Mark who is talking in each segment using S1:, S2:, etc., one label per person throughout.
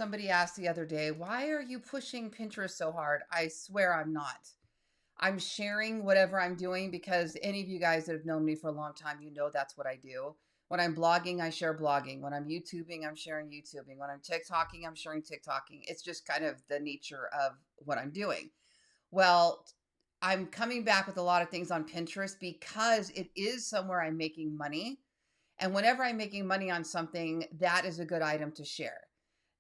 S1: Somebody asked the other day, why are you pushing Pinterest so hard? I swear I'm not. I'm sharing whatever I'm doing because any of you guys that have known me for a long time, you know that's what I do. When I'm blogging, I share blogging. When I'm YouTubing, I'm sharing YouTubing. When I'm TikToking, I'm sharing TikToking. It's just kind of the nature of what I'm doing. Well, I'm coming back with a lot of things on Pinterest because it is somewhere I'm making money. And whenever I'm making money on something, that is a good item to share.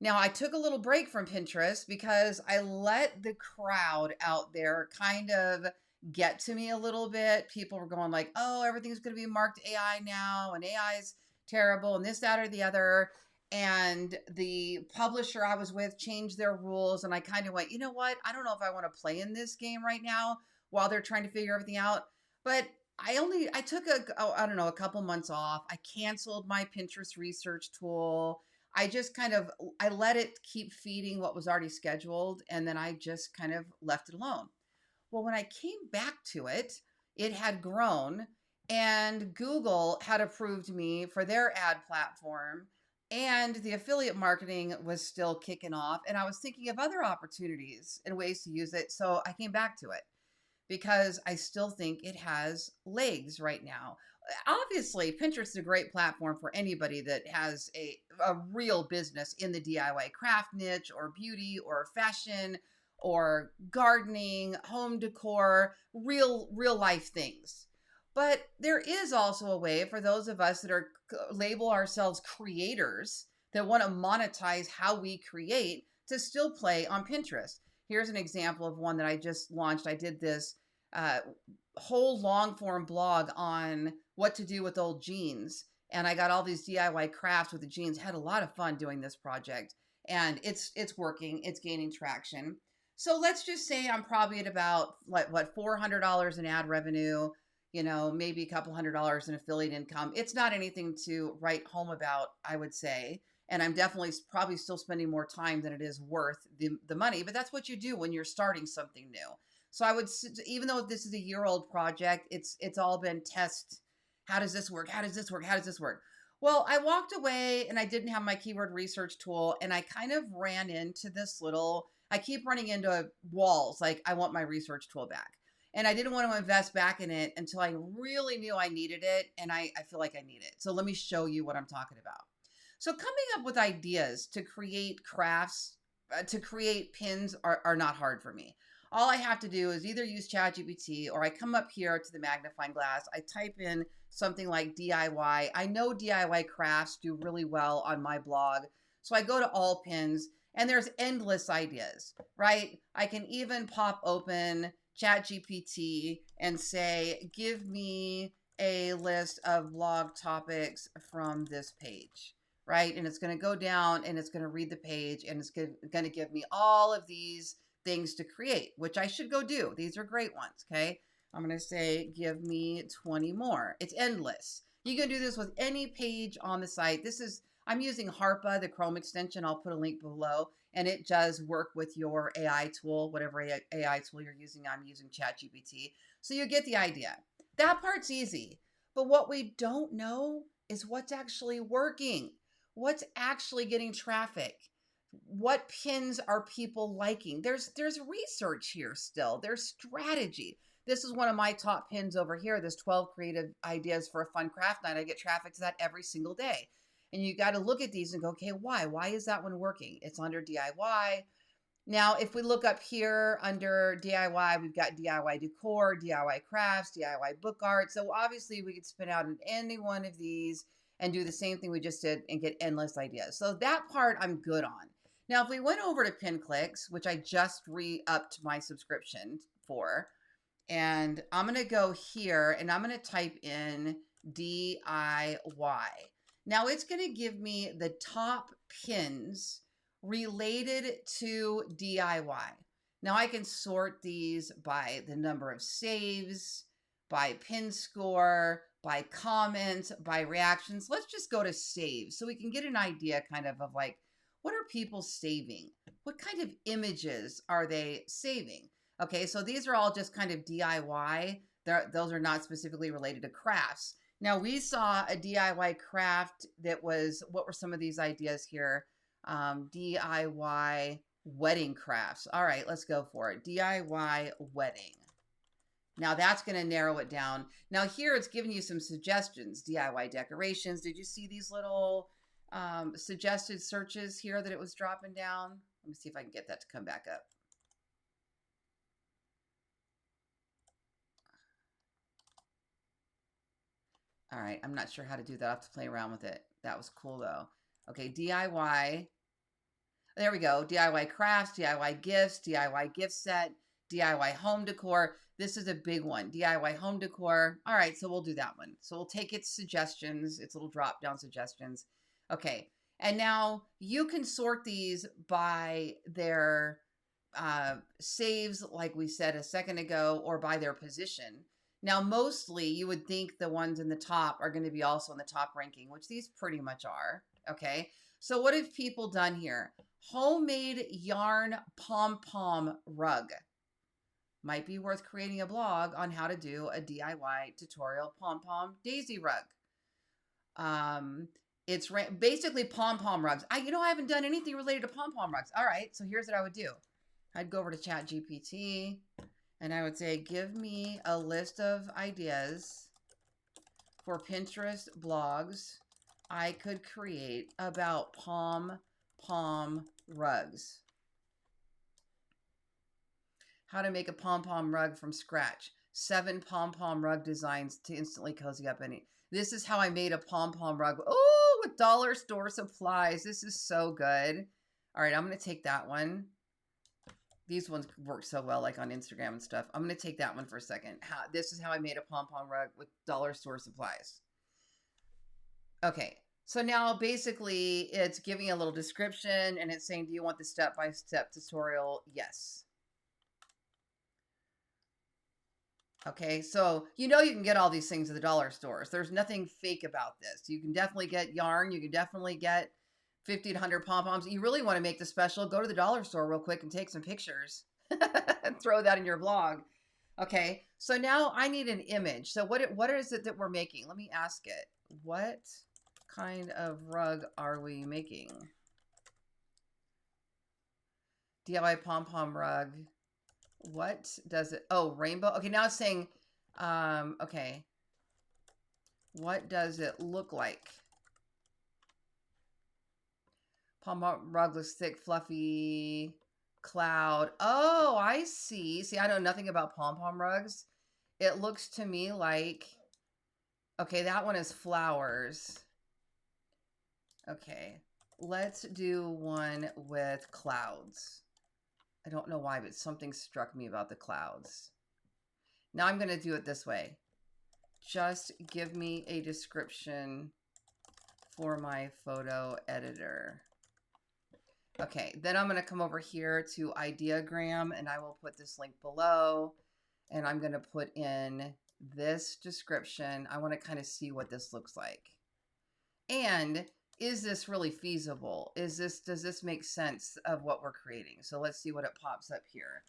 S1: Now, I took a little break from Pinterest because I let the crowd out there kind of get to me a little bit. People were going like, "Oh, everything's going to be marked AI now, and AI is terrible, and this, that, or the other." And the publisher I was with changed their rules, and I kind of went, "You know what? I don't know if I want to play in this game right now while they're trying to figure everything out." But I took I don't know, a couple months off. I canceled my Pinterest research tool. I just kind of I let it keep feeding what was already scheduled, and then I just kind of left it alone. Well, when I came back to it, it had grown, and Google had approved me for their ad platform, and the affiliate marketing was still kicking off, and I was thinking of other opportunities and ways to use it, so I came back to it because I still think it has legs right now. Obviously, Pinterest is a great platform for anybody that has a real business in the DIY craft niche or beauty or fashion or gardening, home decor, real life things. But there is also a way for those of us that are label ourselves creators that want to monetize how we create to still play on Pinterest. Here's an example of one that I just launched. I did this uh, whole long form blog on what to do with old jeans. And I got all these DIY crafts with the jeans. Had a lot of fun doing this project. And it's working. It's gaining traction. So let's just say I'm probably at about what $400 in ad revenue, maybe a couple $100 in affiliate income. It's not anything to write home about, I would say. And I'm definitely probably still spending more time than it is worth the money. But that's what you do when you're starting something new. So I would, even though this is a year-old project, it's all been test. How does this work? How does this work? How does this work? Well, I walked away and I didn't have my keyword research tool, and I kind of ran into this little. I keep running into walls. Like, I want my research tool back, and I didn't want to invest back in it until I really knew I needed it, and I feel like I need it. So let me show you what I'm talking about. So coming up with ideas to create crafts, to create pins are not hard for me. All I have to do is either use ChatGPT or I come up here to the magnifying glass. I type in something like DIY. I know DIY crafts do really well on my blog. So I go to all pins and there's endless ideas, right? I can even pop open ChatGPT and say, give me a list of blog topics from this page, right? And it's going to go down and it's going to read the page and it's going to give me all of these things to create, which I should go do. These are great ones, okay? I'm going to say, give me 20 more. It's endless. You can do this with any page on the site. I'm using Harpa, the Chrome extension. I'll put a link below, and it does work with your AI tool, whatever AI tool you're using. I'm using ChatGPT. So you get the idea. That part's easy. But what we don't know is what's actually working. What's actually getting traffic? What pins are people liking? There's research here still. There's strategy. This is one of my top pins over here. This 12 creative ideas for a fun craft night. I get traffic to that every single day. And you got to look at these and go, okay, why? Why is that one working? It's under DIY. Now, if we look up here under DIY, we've got DIY decor, DIY crafts, DIY book art. So obviously we could spin out in any one of these and do the same thing we just did and get endless ideas. So that part I'm good on. Now, if we went over to pin clicks, which I just re-upped my subscription for, and I'm going to go here and I'm going to type in DIY. Now it's going to give me the top pins related to DIY. Now I can sort these by the number of saves, by pin score, by comments, by reactions. Let's just go to saves so we can get an idea kind of like, what are people saving? What kind of images are they saving? Okay, so these are all just kind of DIY. Those are not specifically related to crafts. Now we saw a DIY craft that was, what were some of these ideas here? DIY wedding crafts. All right, let's go for it. DIY wedding. Now that's going to narrow it down. Now here it's giving you some suggestions. DIY decorations. Did you see these little suggested searches here that it was dropping down? Let me see if I can get that to come back up. All right, I'm not sure how to do that. I'll have to play around with it. That was cool though. Okay, DIY. There we go. DIY crafts, DIY gifts, DIY gift set, DIY home decor. This is a big one. DIY home decor. All right, so we'll do that one. So we'll take its suggestions, its little drop down suggestions. Okay, and now you can sort these by their saves, like we said a second ago, or by their position. Now, mostly you would think the ones in the top are going to be also in the top ranking, which these pretty much are. Okay, so what have people done here? Homemade yarn pom-pom rug. Might be worth creating a blog on how to do a DIY tutorial pom-pom daisy rug. It's basically pom-pom rugs. I haven't done anything related to pom-pom rugs. All right, so here's what I would do. I'd go over to ChatGPT and I would say, give me a list of ideas for Pinterest blogs I could create about pom-pom rugs. How to make a pom-pom rug from scratch. 7 pom-pom rug designs to instantly cozy up any. This is how I made a pom-pom rug. Oh, with dollar store supplies. This is so good. All right, I'm going to take that one. These ones work so well, like on Instagram and stuff. I'm going to take that one for a second. This is how I made a pom-pom rug with dollar store supplies. Okay, so now basically it's giving a little description and it's saying, do you want the step-by-step tutorial? Yes. Okay, so you can get all these things at the dollar stores. There's nothing fake about this. You can definitely get yarn. You can definitely get 50 to 100 pom-poms. You really want to make the special, go to the dollar store real quick and take some pictures and throw that in your blog. Okay, so now I need an image. So what is it that we're making? Let me ask it. What kind of rug are we making? DIY pom-pom rug. What does it? Oh, rainbow. Okay, now it's saying, okay. What does it look like? Pom-pom rug looks thick, fluffy, cloud. Oh, I see. See, I know nothing about pom-pom rugs. It looks to me like, okay, that one is flowers. Okay, let's do one with clouds. I don't know why, but something struck me about the clouds. Now I'm going to do it this way. Just give me a description for my photo editor. Okay, then I'm going to come over here to Ideagram and I will put this link below and I'm going to put in this description. I want to kind of see what this looks like. And is this really feasible? Does this make sense of what we're creating? So let's see what it pops up here.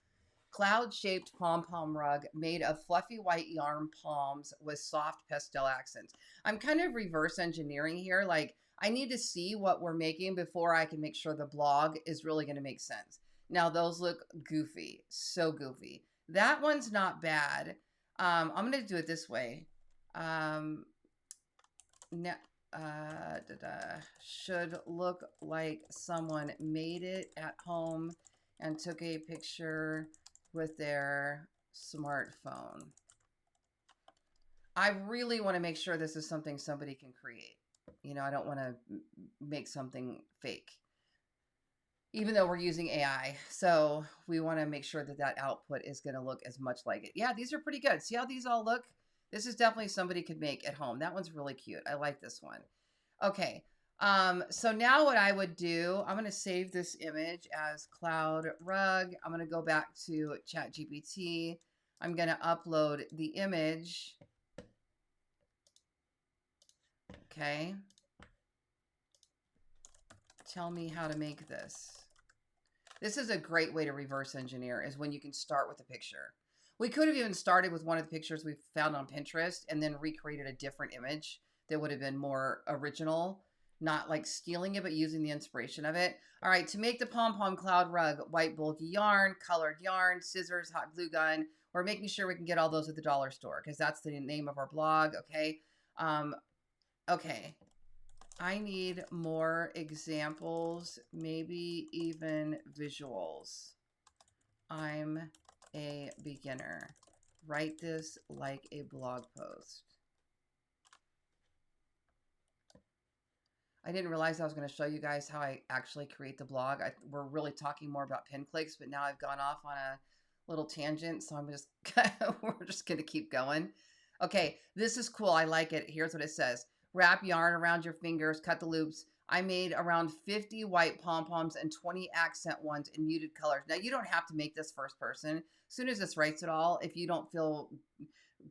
S1: Cloud-shaped pom-pom rug made of fluffy white yarn palms with soft pastel accents. I'm kind of reverse engineering here. Like, I need to see what we're making before I can make sure the blog is really going to make sense. Now, those look goofy. So goofy. That one's not bad. I'm going to do it this way. Should look like someone made it at home and took a picture with their smartphone. I really want to make sure this is something somebody can create. I don't want to make something fake, even though we're using AI. So we want to make sure that that output is going to look as much like it. Yeah, these are pretty good. See how these all look? This is definitely somebody could make at home. That one's really cute. I like this one. Okay. So now what I would do, I'm going to save this image as cloud rug. I'm going to go back to ChatGPT. I'm going to upload the image. Okay. Tell me how to make this. This is a great way to reverse engineer, is when you can start with a picture. We could have even started with one of the pictures we found on Pinterest and then recreated a different image that would have been more original. not like stealing it, but using the inspiration of it. All right, to make the pom-pom cloud rug, white bulky yarn, colored yarn, scissors, hot glue gun. We're making sure we can get all those at the dollar store because that's the name of our blog, okay? Okay, I need more examples, maybe even visuals. I'm a beginner. Write this like a blog post. I didn't realize I was going to show you guys how I actually create the blog. We're really talking more about pin clicks, but now I've gone off on a little tangent, so I'm just we're just going to keep going. Okay, this is cool. I like it. Here's what it says. Wrap yarn around your fingers, cut the loops. I made around 50 white pom-poms and 20 accent ones in muted colors. Now, you don't have to make this first person. As soon as this writes it all, if you don't feel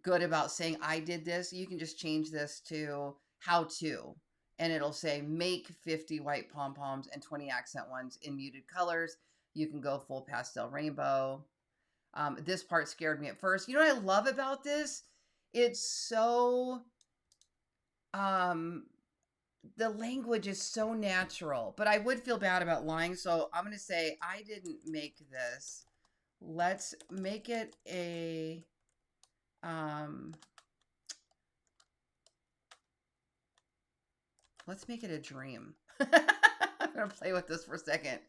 S1: good about saying I did this, you can just change this to how to. And it'll say make 50 white pom-poms and 20 accent ones in muted colors. You can go full pastel rainbow. This part scared me at first. You know what I love about this? It's so, the language is so natural, but I would feel bad about lying. So I'm going to say I didn't make this. Let's make it a, let's make it a dream. I'm going to play with this for a second.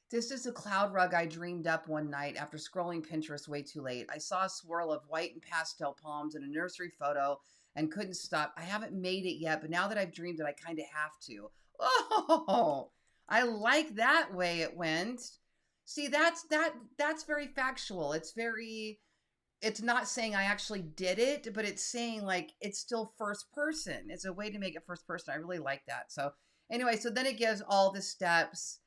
S1: This is a cloud rug I dreamed up one night after scrolling Pinterest way too late. I saw a swirl of white and pastel palms in a nursery photo and couldn't stop. I haven't made it yet, but now that I've dreamed it, I kind of have to. Oh, I like that way it went. See, that's very factual. It's not saying I actually did it, but it's saying like it's still first person. It's a way to make it first person. I really like that. So anyway, so then it gives all the steps.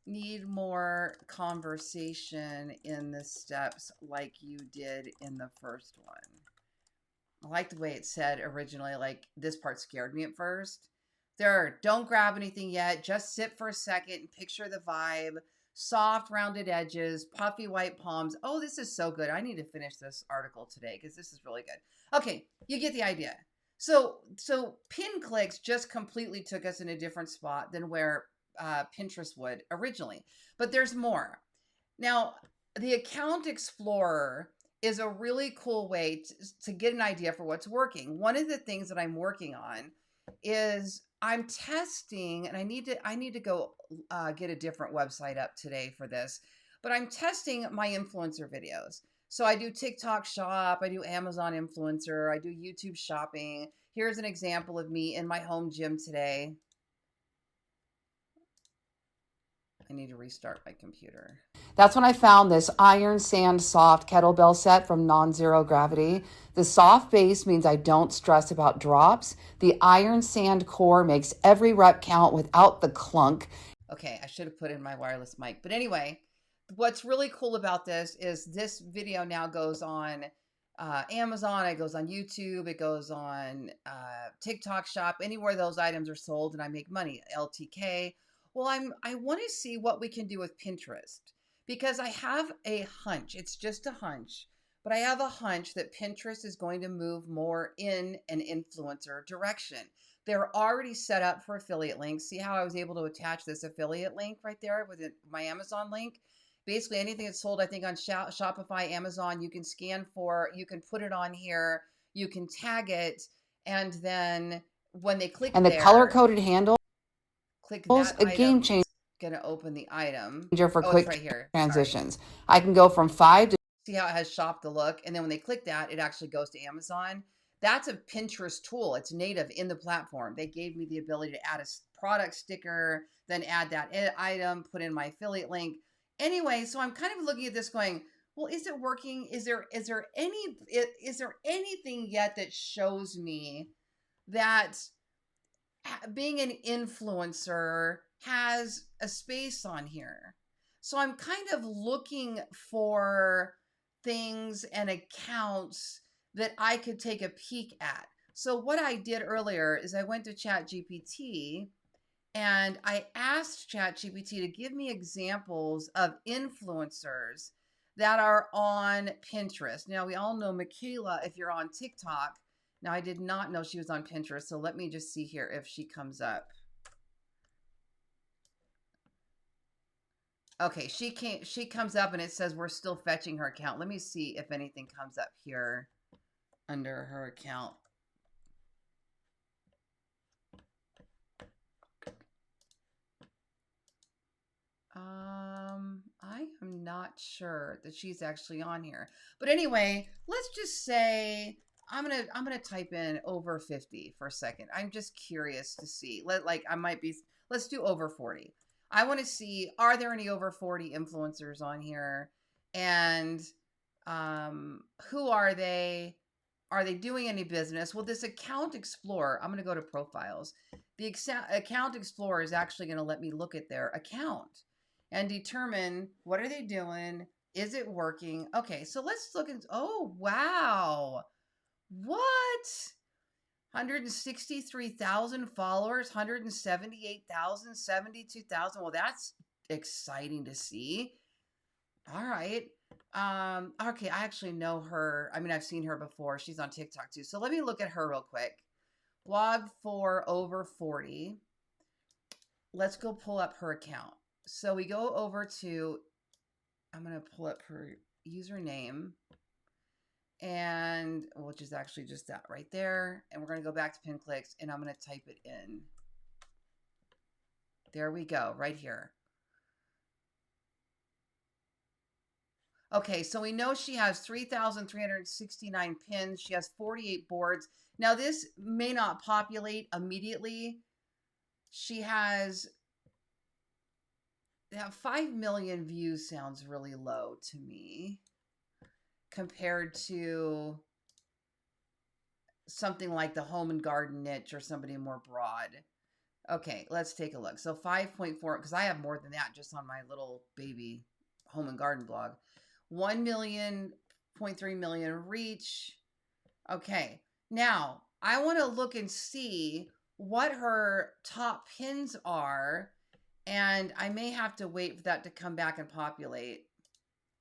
S1: Need more conversation in the steps like you did in the first one. I like the way it said originally, like this part scared me at first. Third, don't grab anything yet. Just sit for a second and picture the vibe. Soft, rounded edges, puffy white palms. Oh, this is so good. I need to finish this article today because this is really good. Okay, you get the idea. So pin clicks just completely took us in a different spot than where Pinterest would originally. But there's more. Now, the Account Explorer is a really cool way to get an idea for what's working. One of the things that I'm working on is I'm testing, and I need to go get a different website up today for this, but I'm testing my influencer videos. So I do TikTok shop, I do Amazon influencer, I do YouTube shopping. Here's an example of me in my home gym today. I need to restart my computer. That's when I found this Iron Sand Soft kettlebell set from Non-Zero Gravity. The soft base means I don't stress about drops. The Iron Sand core makes every rep count without the clunk. Okay, I should have put in my wireless mic. But anyway, what's really cool about this is this video now goes on Amazon, it goes on YouTube, it goes on TikTok shop, anywhere those items are sold and I make money, LTK. Well, I want to see what we can do with Pinterest because I have a hunch. It's just a hunch, but I have a hunch that Pinterest is going to move more in an influencer direction. They're already set up for affiliate links. See how I was able to attach this affiliate link right there with my Amazon link? Basically, anything that's sold, I think, on Shopify, Amazon, you can scan for, you can put it on here, you can tag it, and then when they click and the color-coded handle, click that a game changer. It's going to open the item for quick right here. Transitions. Sorry. I can go from 5 to see how it has shop the look, and then when they click that, it actually goes to Amazon. That's a Pinterest tool. It's native in the platform. They gave me the ability to add a product sticker, then add that item, put in my affiliate link. Anyway, so I'm kind of looking at this going, well, is it working? Is there anything yet that shows me that being an influencer has a space on here? So I'm kind of looking for things and accounts that I could take a peek at. So what I did earlier is I went to ChatGPT and I asked ChatGPT to give me examples of influencers that are on Pinterest. Now, we all know Michaela, if you're on TikTok. Now, I did not know she was on Pinterest, so let me just see here if she comes up. Okay, she comes up and it says we're still fetching her account. Let me see if anything comes up here under her account. I am not sure that she's actually on here. But anyway, let's just say I'm gonna type in over 50 for a second. I'm just curious to see. Let's do over 40. I want to see, are there any over 40 influencers on here? And who are they? Are they doing any business? Well, this account explorer, I'm going to go to profiles. The account explorer is actually going to let me look at their account and determine what are they doing? Is it working? Okay, so let's look at, oh, wow. What? 163,000 followers, 178,000, 72,000. Well, that's exciting to see. All right. Okay, I actually know her. I mean, I've seen her before. She's on TikTok too. So let me look at her real quick. Blog for over 40. Let's go pull up her account. So we go over to, I'm going to pull up her username, and which is actually just that right there. And we're going to go back to pin clicks, and I'm going to type it in. There we go, right here. Okay, so we know she has 3,369 pins. She has 48 boards. Now, this may not populate immediately. She has 5 million views. Sounds really low to me compared to something like the home and garden niche or somebody more broad. Okay, let's take a look. So 5.4, because I have more than that just on my little baby home and garden blog. 1 million, 0.3 million reach. Okay, now I want to look and see what her top pins are, and I may have to wait for that to come back and populate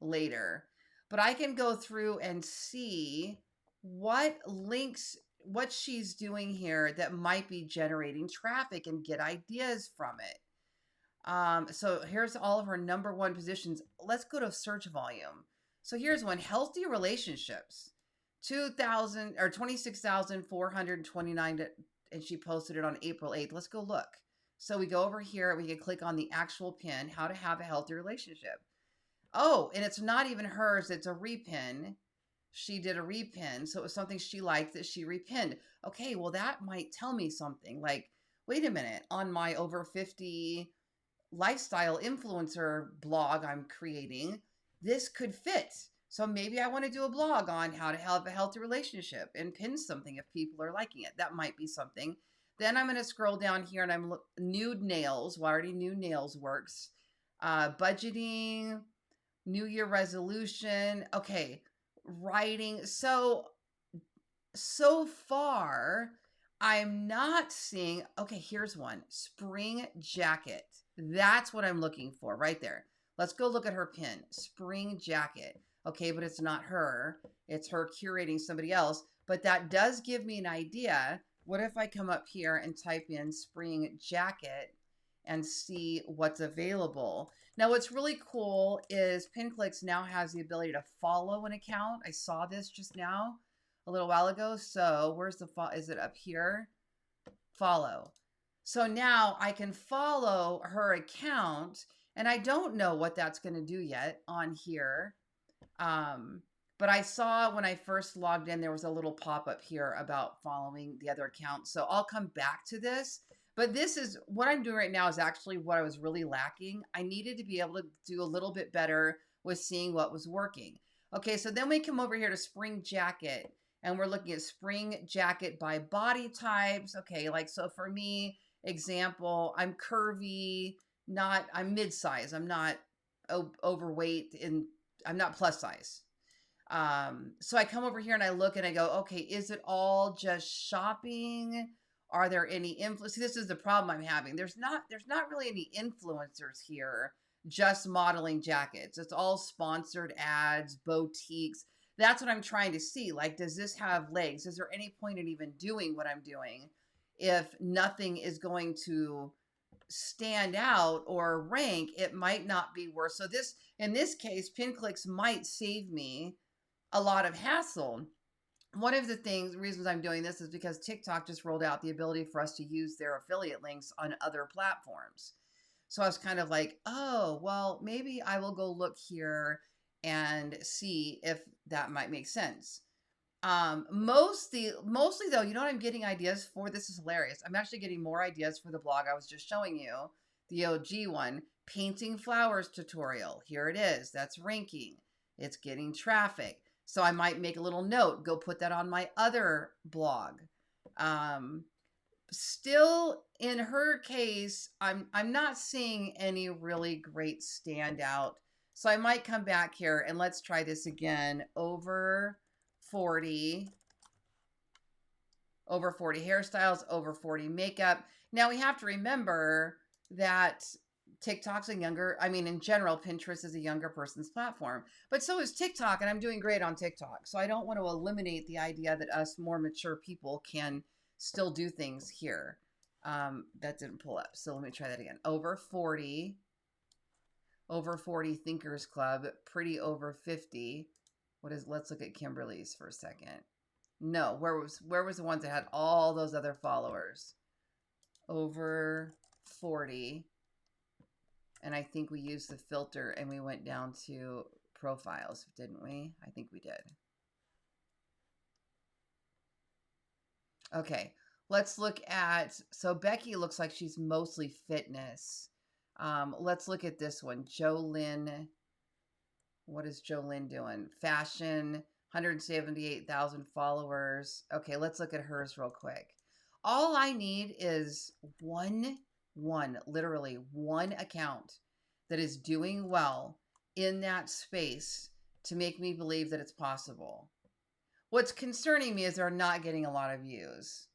S1: later. But I can go through and see what links, what she's doing here that might be generating traffic and get ideas from it. So here's all of her number one positions. Let's go to search volume. So here's one, healthy relationships, 2,000 or 26,429, and she posted it on April 8th. Let's go look. So we go over here, we can click on the actual pin, how to have a healthy relationship. Oh, and it's not even hers, it's a repin. She did a repin, so it was something she liked that she repinned. Okay, well that might tell me something. Like, wait a minute, on my over 50 lifestyle influencer blog I'm creating, this could fit. So maybe I want to do a blog on how to have a healthy relationship and pin something if people are liking it. That might be something. Then I'm going to scroll down here and I'm nude nails. Well, I already knew nails works. Budgeting, New Year resolution. Okay, writing. So far, I'm not seeing, okay, here's one. Spring jacket. That's what I'm looking for right there. Let's go look at her pin. Spring jacket. Okay, but it's not her. It's her curating somebody else. But that does give me an idea. What if I come up here and type in spring jacket and see what's available? Now, what's really cool is PinClicks now has the ability to follow an account. I saw this just now a little while ago. So where's the follow? Is it up here? Follow. So now I can follow her account, and I don't know what that's going to do yet on here. But I saw when I first logged in, there was a little pop-up here about following the other account. So I'll come back to this. But this is what I'm doing right now is actually what I was really lacking. I needed to be able to do a little bit better with seeing what was working. Okay, so then we come over here to spring jacket, and we're looking at spring jacket by body types. Okay, like, so for me, example, I'm curvy, I'm mid-size. I'm not overweight, and I'm not plus size. So I come over here and I look and I go, okay, is it all just shopping? Are there any influence? This is the problem I'm having. There's not really any influencers here just modeling jackets. It's all sponsored ads, boutiques. That's what I'm trying to see. Like, does this have legs? Is there any point in even doing what I'm doing if nothing is going to stand out or rank? It might not be worth. So this, in this case, pin clicks might save me a lot of hassle. One of the reasons I'm doing this is because TikTok just rolled out the ability for us to use their affiliate links on other platforms. So I was kind of like, oh, well, maybe I will go look here and see if that might make sense. Mostly though, you know what I'm getting ideas for? This is hilarious. I'm actually getting more ideas for the blog I was just showing you, the OG one, painting flowers tutorial. Here it is. That's ranking. It's getting traffic. So I might make a little note, go put that on my other blog. Still in her case, I'm not seeing any really great standout. So I might come back here and let's try this again. Over 40 hairstyles, over 40 makeup. Now we have to remember that TikTok's a younger, I mean, in general, Pinterest is a younger person's platform, but so is TikTok, and I'm doing great on TikTok. So I don't want to eliminate the idea that us more mature people can still do things here. That didn't pull up. So let me try that again. Over 40 Thinkers Club, pretty over 50. Let's look at Kimberly's for a second. No, where was the ones that had all those other followers? Over 40. And I think we used the filter and we went down to profiles, didn't we? I think we did. Okay, let's look at, so Becky looks like she's mostly fitness. Let's look at this one. Jolynn. What is Jolynn doing? Fashion, 178,000 followers. Okay, let's look at hers real quick. All I need is literally one account that is doing well in that space to make me believe that it's possible. What's concerning me is they're not getting a lot of views.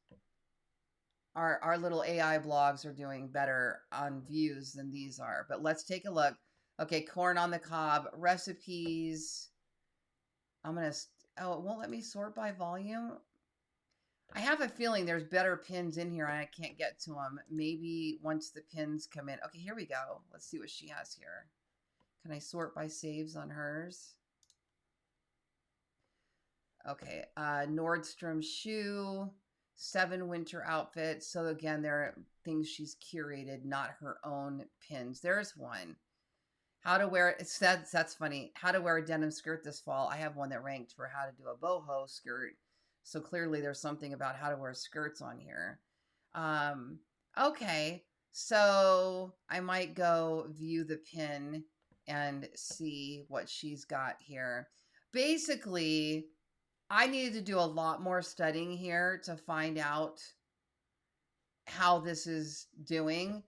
S1: Our little AI blogs are doing better on views than these are. But let's take a look. Okay, corn on the cob, recipes. I'm going to, oh, it won't let me sort by volume. I have a feeling there's better pins in here and I can't get to them. Maybe once the pins come in. Okay, here we go. Let's see what she has here. Can I sort by saves on hers? Okay, Nordstrom shoe, 7 winter outfits. So again, there are things she's curated, not her own pins. There's one. How to wear it. That's funny. How to wear a denim skirt this fall. I have one that ranked for how to do a boho skirt. So clearly there's something about how to wear skirts on here. Okay, so I might go view the pin and see what she's got here. Basically, I needed to do a lot more studying here to find out how this is doing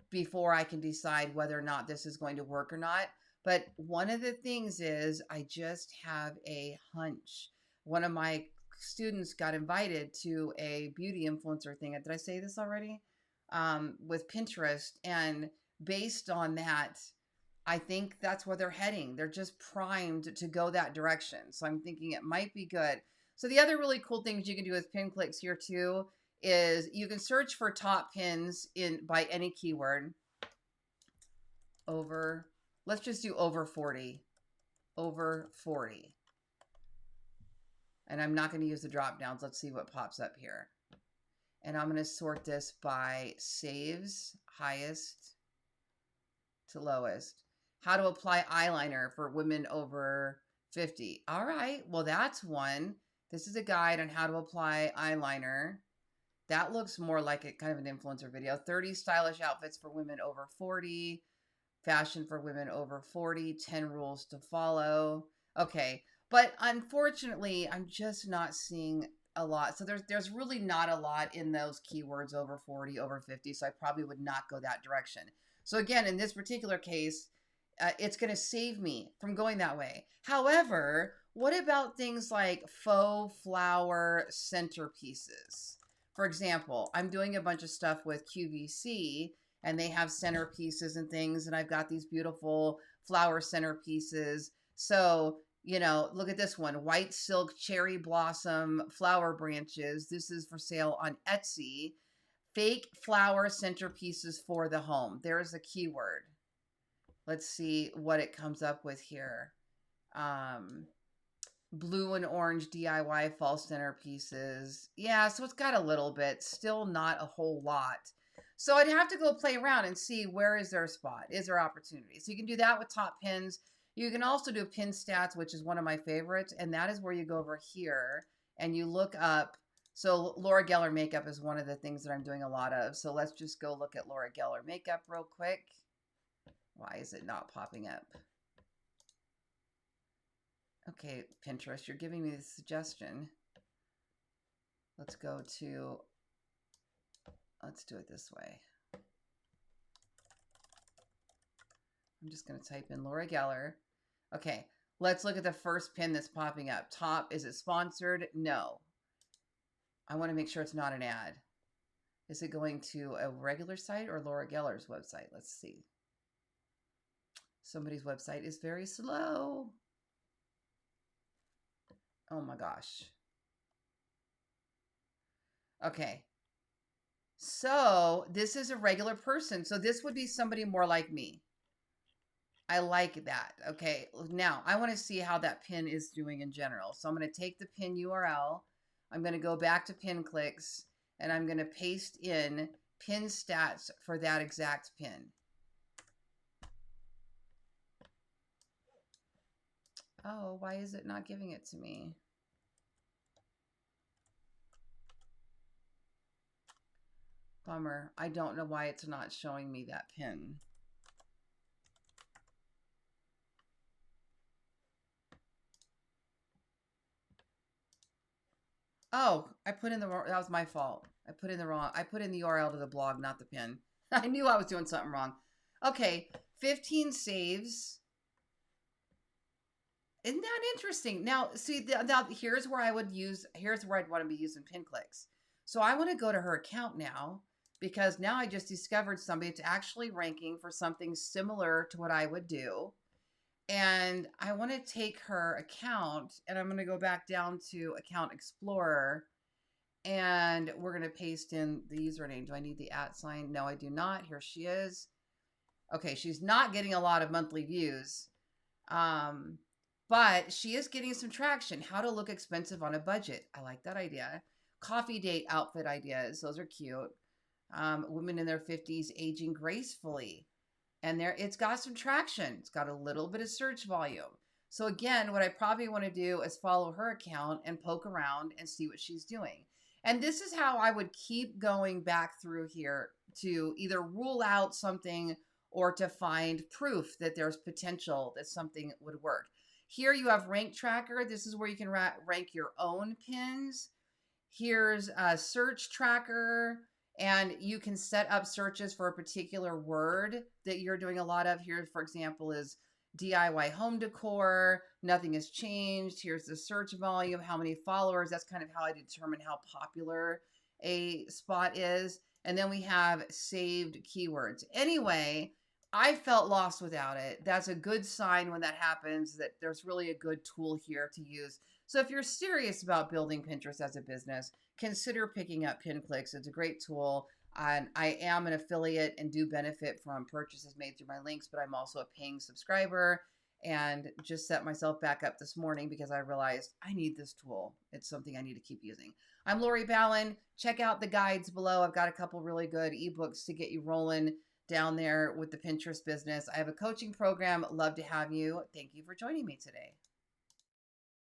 S1: before I can decide whether or not this is going to work or not. But one of the things is I just have a hunch. One of my students got invited to a beauty influencer thing. Did I say this already? With Pinterest. And based on that, I think that's where they're heading. They're just primed to go that direction. So I'm thinking it might be good. So the other really cool things you can do with pin clicks here too is you can search for top pins by any keyword. Let's just do over 40. Over 40. And I'm not going to use the drop downs. Let's see what pops up here. And I'm going to sort this by saves, highest to lowest. How to apply eyeliner for women over 50. All right, well, that's one. This is a guide on how to apply eyeliner. That looks more like a kind of an influencer video. 30 stylish outfits for women over 40. Fashion for women over 40. 10 rules to follow. Okay, but unfortunately, I'm just not seeing a lot. So there's really not a lot in those keywords over 40, over 50. So I probably would not go that direction. So again, in this particular case, it's going to save me from going that way. However, what about things like faux flower centerpieces? For example, I'm doing a bunch of stuff with QVC and they have centerpieces and things. And I've got these beautiful flower centerpieces. So You know, look at this one, white silk cherry blossom flower branches. This is for sale on Etsy. Fake flower centerpieces for the home. There's a keyword. Let's see what it comes up with here. Blue and orange DIY fall centerpieces. Yeah, so it's got a little bit, still not a whole lot. So I'd have to go play around and see where is there a spot, is there opportunity. So you can do that with top pins. You can also do pin stats, which is one of my favorites, and that is where you go over here and you look up. So Laura Geller makeup is one of the things that I'm doing a lot of. So let's just go look at Laura Geller makeup real quick. Why is it not popping up? Okay, Pinterest, you're giving me the suggestion. Let's go to, let's do it this way. I'm just going to type in Laura Geller. Okay, let's look at the first pin that's popping up. Top, is it sponsored? No. I want to make sure it's not an ad. Is it going to a regular site or Laura Geller's website? Let's see. Somebody's website is very slow. Oh my gosh. Okay. So this is a regular person. So this would be somebody more like me. I like that. Okay. Now I want to see how that pin is doing in general. So I'm going to take the pin URL. I'm going to go back to pin clicks and I'm going to paste in pin stats for that exact pin. Oh, why is it not giving it to me? Bummer. I don't know why it's not showing me that pin. Oh, I put in the wrong, that was my fault. I put in the URL to the blog, not the pin. I knew I was doing something wrong. Okay, 15 saves. Isn't that interesting? Now, see, now here's where I'd want to be using pin clicks. So I want to go to her account now because now I just discovered somebody that's actually ranking for something similar to what I would do. And I want to take her account and I'm going to go back down to Account Explorer and we're going to paste in the username. Do I need the @? No, I do not. Here she is. Okay, she's not getting a lot of monthly views. But she is getting some traction. How to look expensive on a budget. I like that idea. Coffee date outfit ideas. Those are cute. Women in their 50s aging gracefully. And it's got some traction. It's got a little bit of search volume. So again, what I probably want to do is follow her account and poke around and see what she's doing. And this is how I would keep going back through here to either rule out something or to find proof that there's potential that something would work. Here you have Rank Tracker. This is where you can rank your own pins. Here's a Search Tracker, and you can set up searches for a particular word that you're doing a lot of. Here, for example, is DIY home decor. Nothing has changed. Here's the search volume, how many followers. That's kind of how I determine how popular a spot is. And then we have saved keywords. Anyway, I felt lost without it. That's a good sign when that happens, that there's really a good tool here to use. So if you're serious about building Pinterest as a business, consider picking up PinClicks. It's a great tool. And I am an affiliate and do benefit from purchases made through my links, but I'm also a paying subscriber and just set myself back up this morning because I realized I need this tool. It's something I need to keep using. I'm Lori Ballen. Check out the guides below. I've got a couple really good ebooks to get you rolling down there with the Pinterest business. I have a coaching program. Love to have you. Thank you for joining me today.